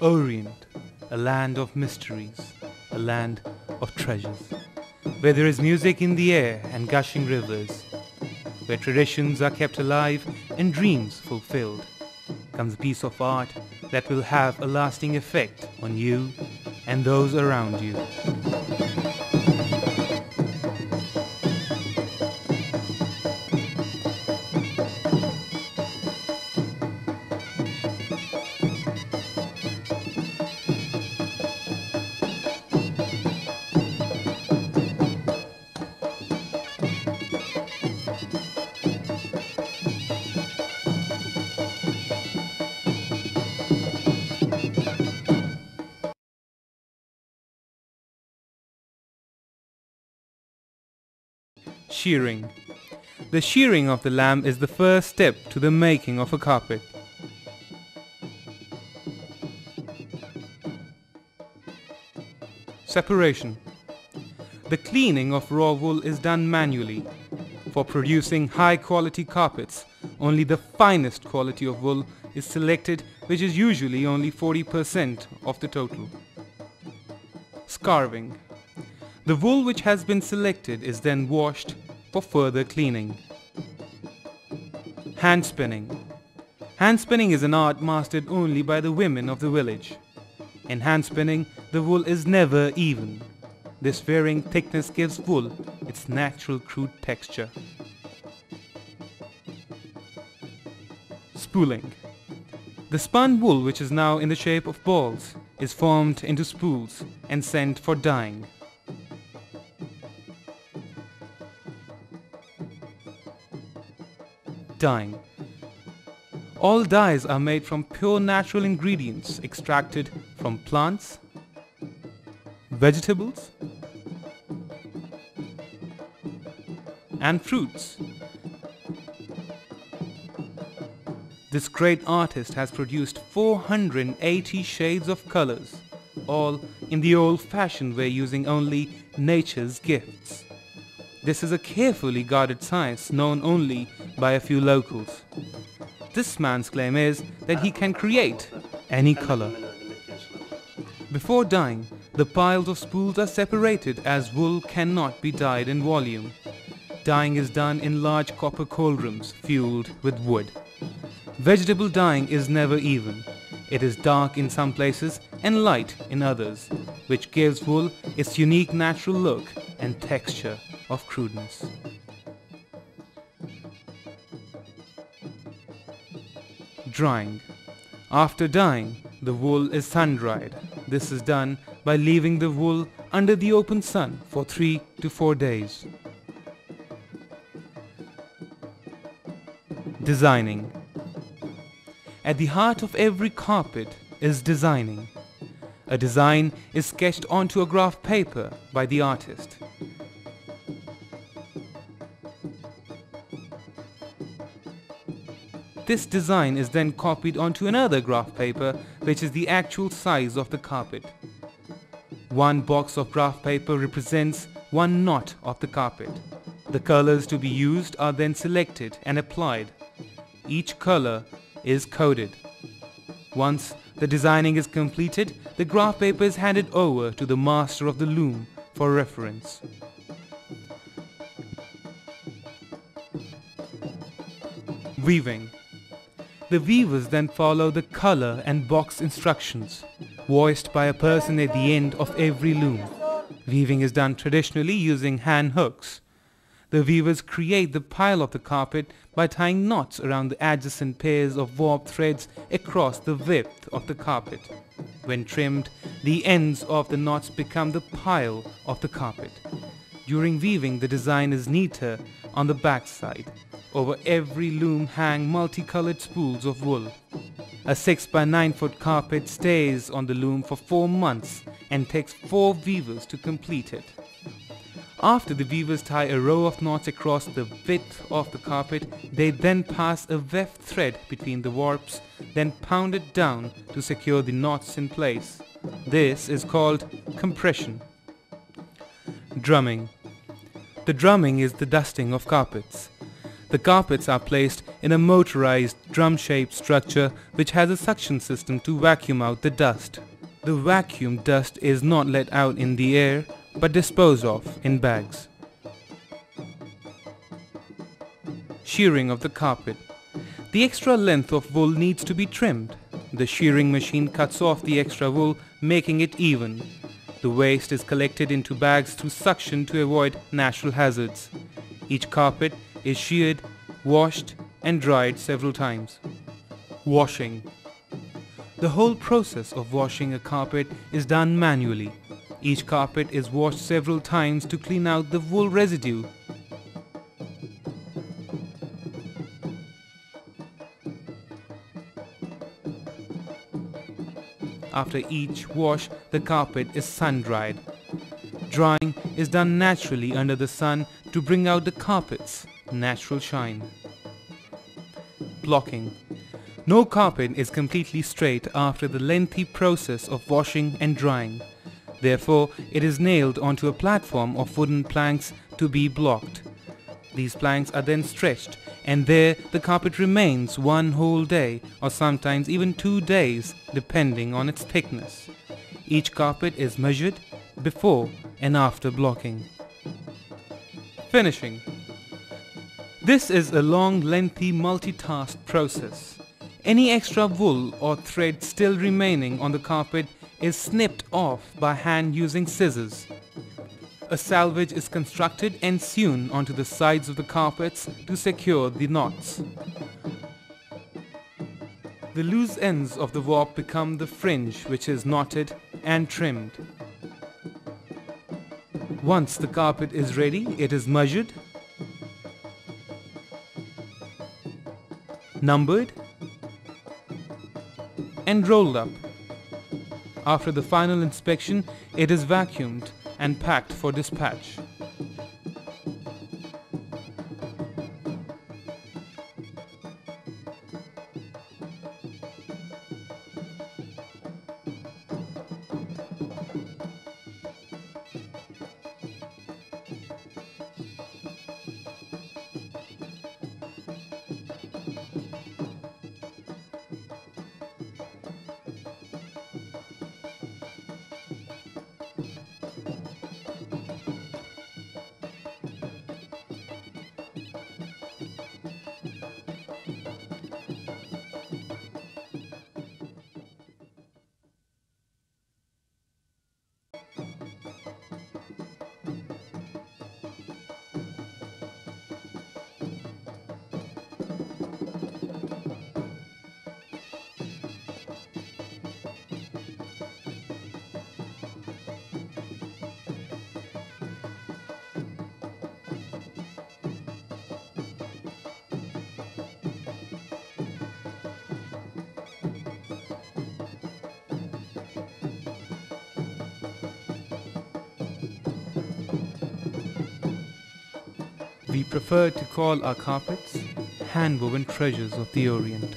Orient, a land of mysteries, a land of treasures, where there is music in the air and gushing rivers, where traditions are kept alive and dreams fulfilled, comes a piece of art that will have a lasting effect on you and those around you. Shearing. The shearing of the lamb is the first step to the making of a carpet. Separation. The cleaning of raw wool is done manually. For producing high quality carpets, only the finest quality of wool is selected, which is usually only 40% of the total. Scarving. The wool which has been selected is then washed for further cleaning. Hand spinning. Hand spinning is an art mastered only by the women of the village. In hand spinning, the wool is never even. This varying thickness gives wool its natural crude texture. Spooling. The spun wool, which is now in the shape of balls, is formed into spools and sent for dyeing. Dyeing. All dyes are made from pure natural ingredients extracted from plants, vegetables, and fruits. This great artist has produced 480 shades of colors, all in the old-fashioned way, using only nature's gifts. This is a carefully guarded science known only by a few locals. This man's claim is that he can create any color. Before dyeing, the piles of spools are separated as wool cannot be dyed in volume. Dyeing is done in large copper cauldrons fueled with wood. Vegetable dyeing is never even. It is dark in some places and light in others, which gives wool its unique natural look and texture of crudeness. Drying. After dyeing, the wool is sun-dried. This is done by leaving the wool under the open sun for 3 to 4 days. Designing. At the heart of every carpet is designing. A design is sketched onto a graph paper by the artist. This design is then copied onto another graph paper, which is the actual size of the carpet. One box of graph paper represents one knot of the carpet. The colors to be used are then selected and applied. Each color is coded. Once the designing is completed, the graph paper is handed over to the master of the loom for reference. Weaving. The weavers then follow the color and box instructions, voiced by a person at the end of every loom. Weaving is done traditionally using hand hooks. The weavers create the pile of the carpet by tying knots around the adjacent pairs of warp threads across the width of the carpet. When trimmed, the ends of the knots become the pile of the carpet. During weaving, the design is neater on the back side. Over every loom hang multicolored spools of wool. A 6 by 9 foot carpet stays on the loom for 4 months and takes 4 weavers to complete it. After the weavers tie a row of knots across the width of the carpet, they then pass a weft thread between the warps, then pound it down to secure the knots in place. This is called compression. Drumming. The drumming is the dusting of carpets. The carpets are placed in a motorized drum-shaped structure which has a suction system to vacuum out the dust. The vacuum dust is not let out in the air but disposed of in bags. Shearing of the carpet. The extra length of wool needs to be trimmed. The shearing machine cuts off the extra wool, making it even. The waste is collected into bags through suction to avoid natural hazards. Each carpet is sheared, washed and dried several times. Washing. The whole process of washing a carpet is done manually. Each carpet is washed several times to clean out the wool residue. After each wash, the carpet is sun-dried. Drying is done naturally under the sun to bring out the carpet's natural shine. Blocking. No carpet is completely straight after the lengthy process of washing and drying. Therefore, it is nailed onto a platform of wooden planks to be blocked. These planks are then stretched, and there the carpet remains one whole day or sometimes even 2 days depending on its thickness. Each carpet is measured before and after blocking. Finishing. This is a long, lengthy, multi-tasked process. Any extra wool or thread still remaining on the carpet is snipped off by hand using scissors. A salvage is constructed and sewn onto the sides of the carpets to secure the knots. The loose ends of the warp become the fringe, which is knotted and trimmed. Once the carpet is ready, it is measured, numbered, and rolled up. After the final inspection, it is vacuumed and packed for dispatch. We prefer to call our carpets hand-woven treasures of the Orient.